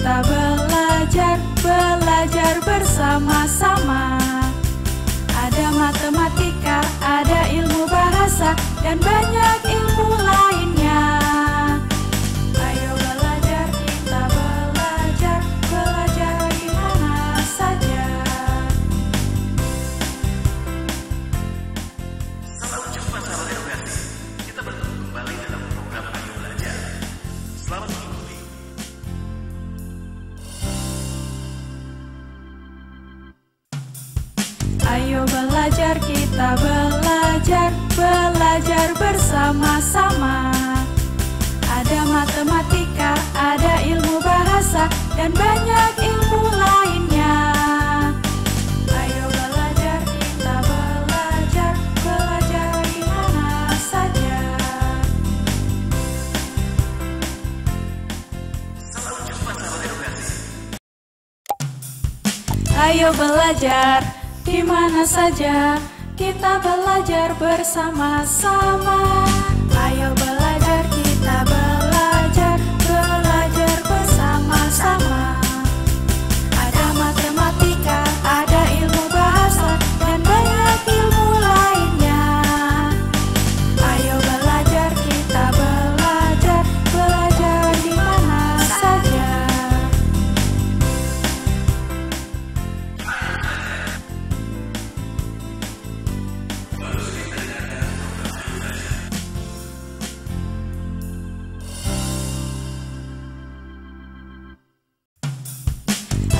kita belajar bersama-sama. Ada matematika, ada ilmu bahasa, dan banyak ilmu lainnya. Ayo belajar, kita belajar di mana saja. Salam jumpa sahabat edukasi. Kita bertemu kembali dalam program Ayo Belajar. Selamat mengikuti. Ayo belajar, kita belajar bersama-sama. Ada matematika, ada ilmu bahasa, dan banyak ilmu lainnya. Ayo belajar, kita belajar di mana saja. Salam jumpa sahabat edukasi. Ayo belajar di mana saja, kita belajar bersama-sama. Ayo belajar, kita belajar bersama-sama. Ada matematika, ada ilmu bahasa, dan banyak ilmu lainnya. Ayo belajar, kita belajar di mana saja.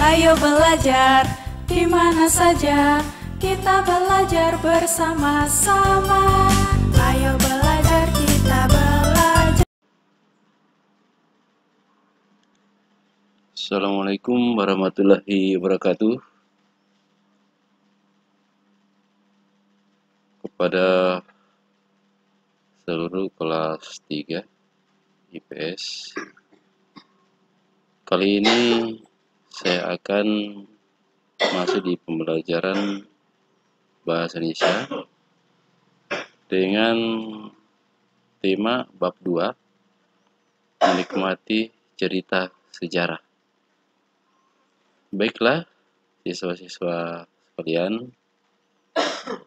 Ayo belajar di mana saja, kita belajar bersama-sama. Ayo belajar, kita belajar. Assalamualaikum warahmatullahi wabarakatuh. Kepada seluruh kelas 3 IPS, kali ini saya akan masuk di pembelajaran Bahasa Indonesia dengan tema bab 2, menikmati cerita sejarah. Baiklah, siswa-siswa sekalian,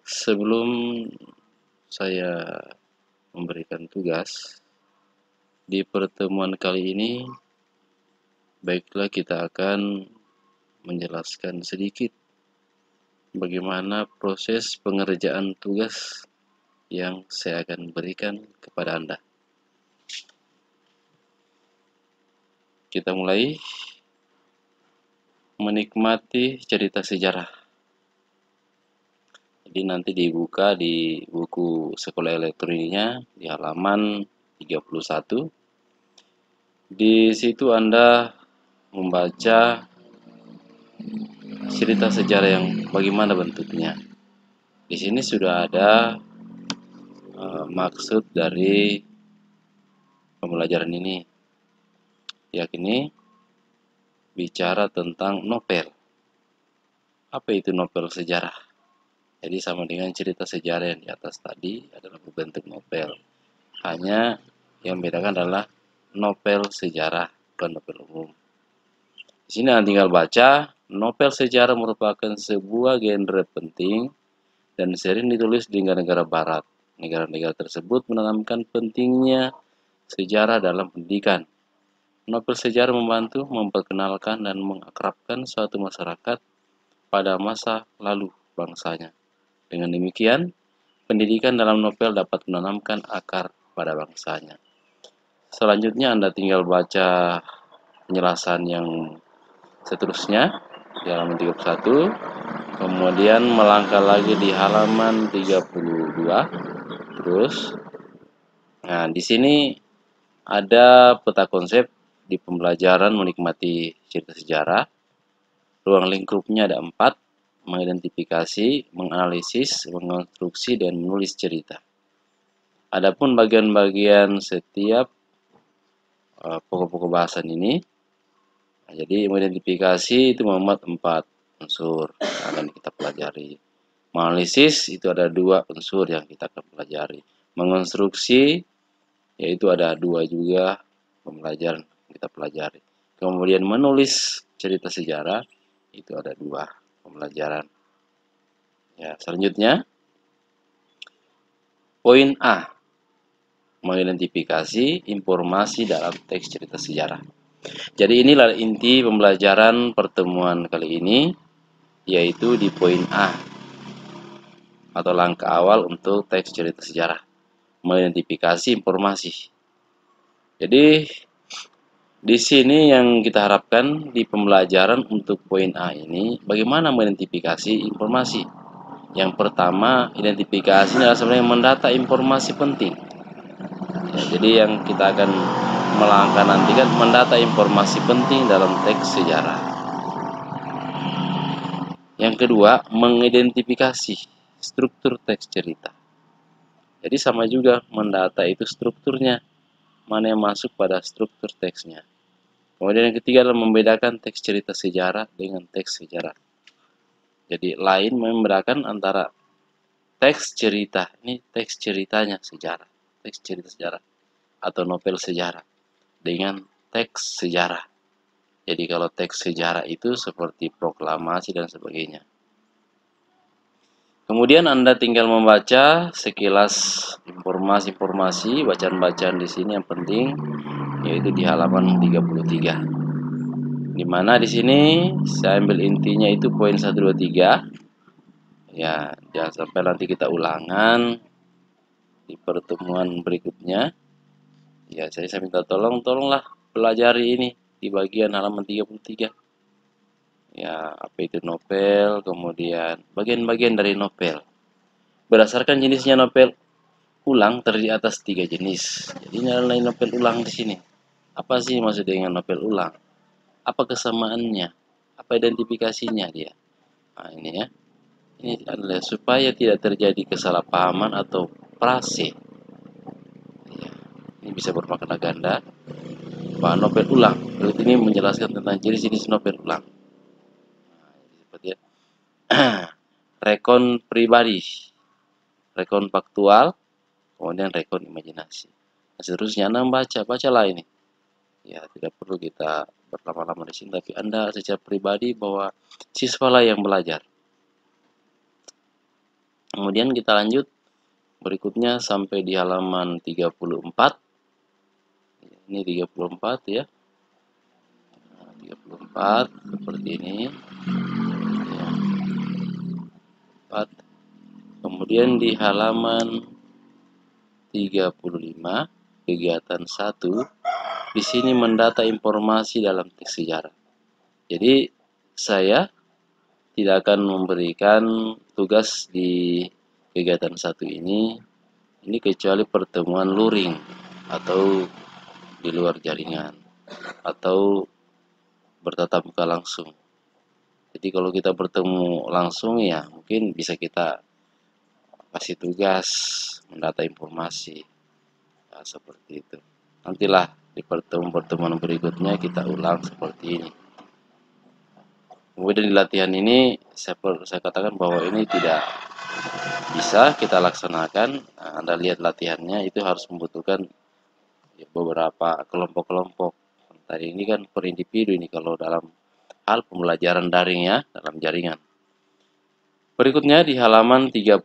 sebelum saya memberikan tugas di pertemuan kali ini, baiklah kita akan menjelaskan sedikit bagaimana proses pengerjaan tugas yang saya akan berikan kepada Anda. Kita mulai. Menikmati cerita sejarah. Jadi nanti dibuka di buku sekolah elektroniknya di halaman 31. Di situ Anda membaca cerita sejarah yang bagaimana bentuknya. Di sini sudah ada maksud dari pembelajaran ini, yakni bicara tentang novel. Apa itu novel sejarah? Jadi sama dengan cerita sejarah yang di atas tadi adalah berbentuk novel. Hanya yang membedakan adalah novel sejarah, bukan novel umum. Di sini Anda tinggal baca, novel sejarah merupakan sebuah genre penting dan sering ditulis di negara-negara barat. Negara-negara tersebut menanamkan pentingnya sejarah dalam pendidikan. Novel sejarah membantu memperkenalkan dan mengakrabkan suatu masyarakat pada masa lalu bangsanya. Dengan demikian, pendidikan dalam novel dapat menanamkan akar pada bangsanya. Selanjutnya Anda tinggal baca penjelasan yang seterusnya di halaman 31, kemudian melangkah lagi di halaman 32. Terus, nah di sini ada peta konsep di pembelajaran menikmati cerita sejarah. Ruang lingkupnya ada 4, mengidentifikasi, menganalisis, mengonstruksi, dan menulis cerita. Adapun bagian-bagian setiap pokok-pokok bahasan ini, jadi mengidentifikasi itu memuat 4 unsur yang akan kita pelajari. Menganalisis itu ada 2 unsur yang kita akan pelajari. Mengonstruksi yaitu ada 2 juga pembelajaran kita pelajari. kemudian menulis cerita sejarah, itu ada 2 pembelajaran. Ya, selanjutnya poin A, mengidentifikasi informasi dalam teks cerita sejarah. Jadi inilah inti pembelajaran pertemuan kali ini, yaitu di poin A atau langkah awal untuk teks cerita sejarah, mengidentifikasi informasi. Jadi di sini yang kita harapkan di pembelajaran untuk poin A ini, bagaimana mengidentifikasi informasi. Yang pertama, identifikasi adalah sebenarnya mendata informasi penting. Ya, jadi yang kita akan melangkah nanti kan mendata informasi penting dalam teks sejarah. Yang kedua, mengidentifikasi struktur teks cerita. Jadi sama juga mendata itu strukturnya, mana yang masuk pada struktur teksnya. Kemudian yang ketiga adalah membedakan teks cerita sejarah dengan teks sejarah. Jadi lain membedakan antara teks cerita, ini teks ceritanya sejarah, teks cerita sejarah atau novel sejarah dengan teks sejarah. Jadi kalau teks sejarah itu seperti proklamasi dan sebagainya. Kemudian Anda tinggal membaca sekilas informasi-informasi, bacaan-bacaan di sini yang penting, yaitu di halaman 33. Di mana di sini saya ambil intinya itu poin 1, 2, 3. Ya, jangan sampai nanti kita ulangan di pertemuan berikutnya. Ya, saya minta tolonglah pelajari ini di bagian halaman 33. Ya, apa itu novel, kemudian bagian-bagian dari novel. Berdasarkan jenisnya novel ulang terdiri atas 3 jenis. Jadi ini adalah novel ulang di sini. Apa sih maksud dengan novel ulang? Apa kesamaannya? Apa identifikasinya dia? Nah, ini ya. Ini adalah supaya tidak terjadi kesalahpahaman atau frase. Ya, ini bisa bermakna ganda. Bahwa novel ulang, berarti ini menjelaskan tentang jenis-jenis novel ulang. Seperti ya. Rekon pribadi, rekon faktual, kemudian rekon imajinasi. Nah, seterusnya Anda bacalah ini. Ya, tidak perlu kita berlama-lama di sini, tapi Anda secara pribadi bahwa siswalah yang belajar. Kemudian kita lanjut berikutnya sampai di halaman 34. Ini 34 ya. 34 seperti ini. Ya. 4. Kemudian di halaman 35 kegiatan 1, di sini mendata informasi dalam teks sejarah. Jadi saya tidak akan memberikan tugas di kegiatan 1 ini kecuali pertemuan luring atau di luar jaringan atau bertatap muka langsung. Jadi kalau kita bertemu langsung ya mungkin bisa kita kasih tugas mendata informasi. Nah, seperti itu. Nantilah di pertemuan berikutnya kita ulang seperti ini. Kemudian di latihan ini saya katakan bahwa ini tidak bisa kita laksanakan. Nah, Anda lihat latihannya itu harus membutuhkan beberapa kelompok-kelompok. Tadi ini kan per individu ini kalau dalam hal pembelajaran daring ya, dalam jaringan. Berikutnya di halaman 36.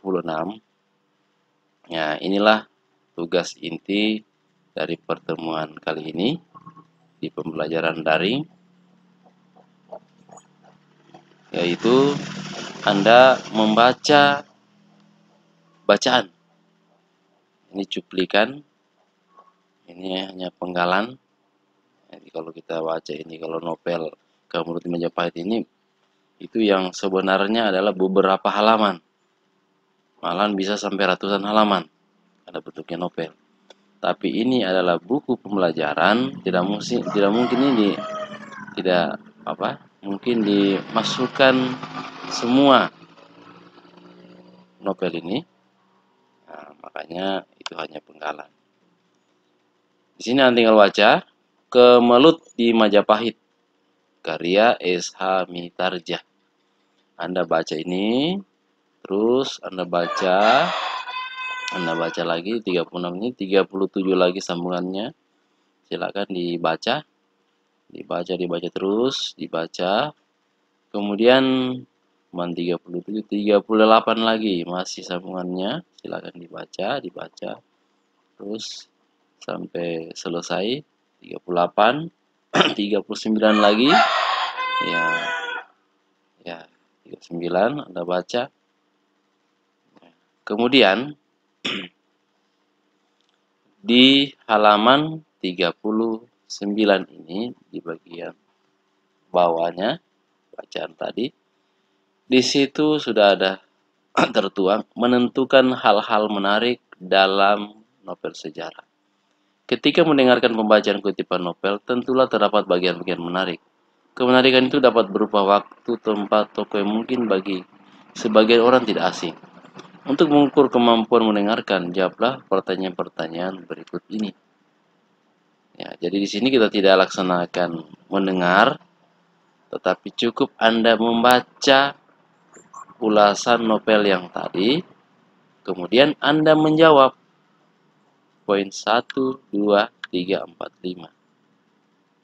Ya, inilah tugas inti dari pertemuan kali ini di pembelajaran daring, yaitu Anda membaca bacaan. Ini cuplikan, ini hanya penggalan. Jadi kalau kita baca ini, kalau novel Kamus Majapahit ini, itu yang sebenarnya adalah beberapa halaman. Malahan bisa sampai ratusan halaman. Ada bentuknya novel. Tapi ini adalah buku pembelajaran, tidak mungkin ini mungkin dimasukkan semua novel ini. Nah, makanya itu hanya penggalan. Di sini Anda tinggal baca Kemelut di Majapahit, karya S.H. Mitarja. Anda baca ini, terus Anda baca lagi 36 ini, 37 lagi sambungannya. Silakan dibaca dibaca terus, dibaca. Kemudian halaman 37, 38 lagi masih sambungannya, silakan dibaca terus sampai selesai. 38, 39 lagi, ya 39 Anda baca. Kemudian di halaman 39 ini, di bagian bawahnya bacaan tadi, di situ sudah ada tertuang menentukan hal-hal menarik dalam novel sejarah. Ketika mendengarkan pembacaan kutipan novel, tentulah terdapat bagian-bagian menarik. Kemenarikan itu dapat berupa waktu, tempat, tokoh yang mungkin bagi sebagian orang tidak asing. Untuk mengukur kemampuan mendengarkan, jawablah pertanyaan-pertanyaan berikut ini. Ya, jadi di sini kita tidak laksanakan mendengar, tetapi cukup Anda membaca ulasan novel yang tadi, kemudian Anda menjawab poin 1, 2, 3, 4, 5.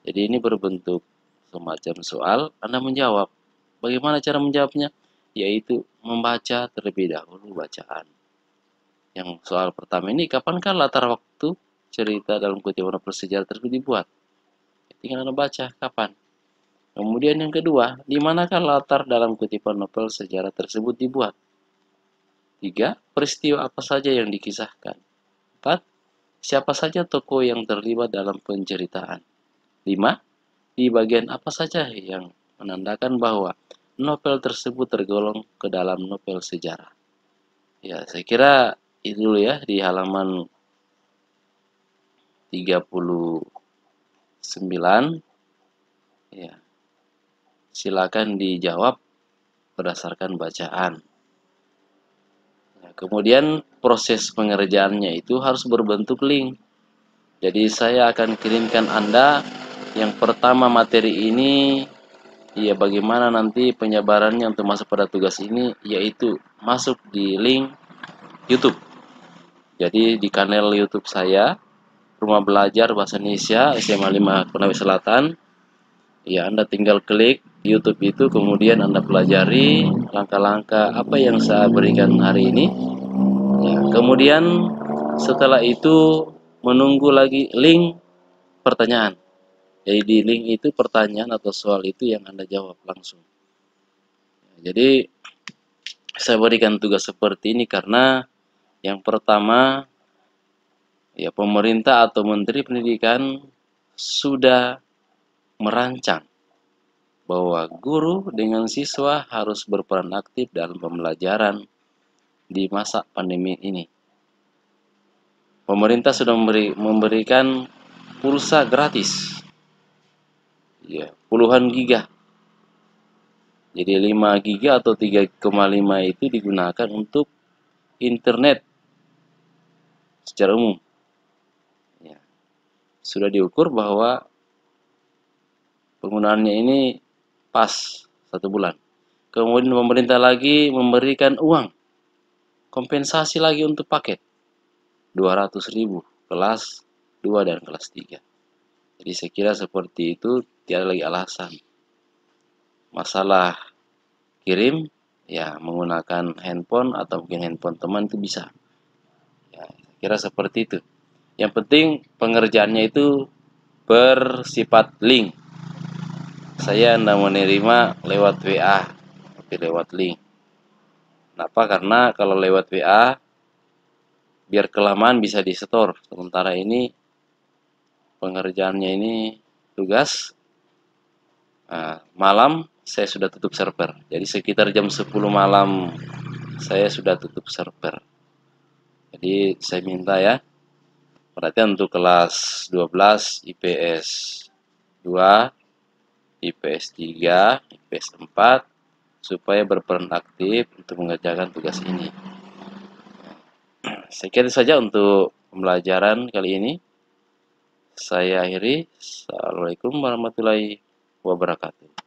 Jadi ini berbentuk semacam soal, Anda menjawab. Bagaimana cara menjawabnya? Yaitu membaca terlebih dahulu bacaan. Yang soal pertama ini, kapankah latar waktu cerita dalam kutipan novel sejarah tersebut dibuat? Tinggal Anda baca, kapan. Kemudian yang kedua, di manakah latar dalam kutipan novel sejarah tersebut dibuat? 3. Peristiwa apa saja yang dikisahkan? 4. Siapa saja tokoh yang terlibat dalam penceritaan? 5. Di bagian apa saja yang menandakan bahwa novel tersebut tergolong ke dalam novel sejarah? Ya, saya kira itu dulu ya di halaman 39. Ya. Silakan dijawab berdasarkan bacaan. Ya, kemudian proses pengerjaannya itu harus berbentuk link. Jadi saya akan kirimkan Anda yang pertama materi ini, ya bagaimana nanti penyebarannya untuk masuk pada tugas ini, yaitu masuk di link YouTube. Jadi di kanal YouTube saya, Rumah Belajar Bahasa Indonesia SMA 5 Konawe Selatan, ya Anda tinggal klik YouTube itu, kemudian Anda pelajari langkah-langkah apa yang saya berikan hari ini. Ya, kemudian setelah itu menunggu lagi link pertanyaan. Jadi di link itu pertanyaan atau soal itu yang Anda jawab langsung. Jadi saya berikan tugas seperti ini karena yang pertama, ya pemerintah atau Menteri Pendidikan sudah merancang bahwa guru dengan siswa harus berperan aktif dalam pembelajaran di masa pandemi ini. Pemerintah sudah memberikan pulsa gratis, ya puluhan giga. Jadi 5 giga atau 3,5 itu digunakan untuk internet secara umum. Ya. Sudah diukur bahwa penggunaannya ini pas 1 bulan. Kemudian pemerintah lagi memberikan uang kompensasi lagi untuk paket 200.000 kelas 2 dan kelas 3. Jadi saya kira seperti itu, tidak lagi alasan. Masalah kirim, ya menggunakan handphone atau mungkin handphone teman itu bisa. Ya, saya kira seperti itu. Yang penting pengerjaannya itu bersifat link. Saya Anda menerima lewat WA, tapi lewat link. Kenapa? Karena kalau lewat WA, biar kelamaan bisa di-store. Sementara ini pengerjaannya ini tugas malam saya sudah tutup server. Jadi sekitar jam 10 malam saya sudah tutup server. Jadi saya minta ya perhatian untuk kelas 12 IPS 2, IPS 3, IPS 4 supaya berperan aktif untuk mengerjakan tugas ini. Saya kira saja untuk pembelajaran kali ini. Saya akhiri. Assalamualaikum warahmatullahi wabarakatuh.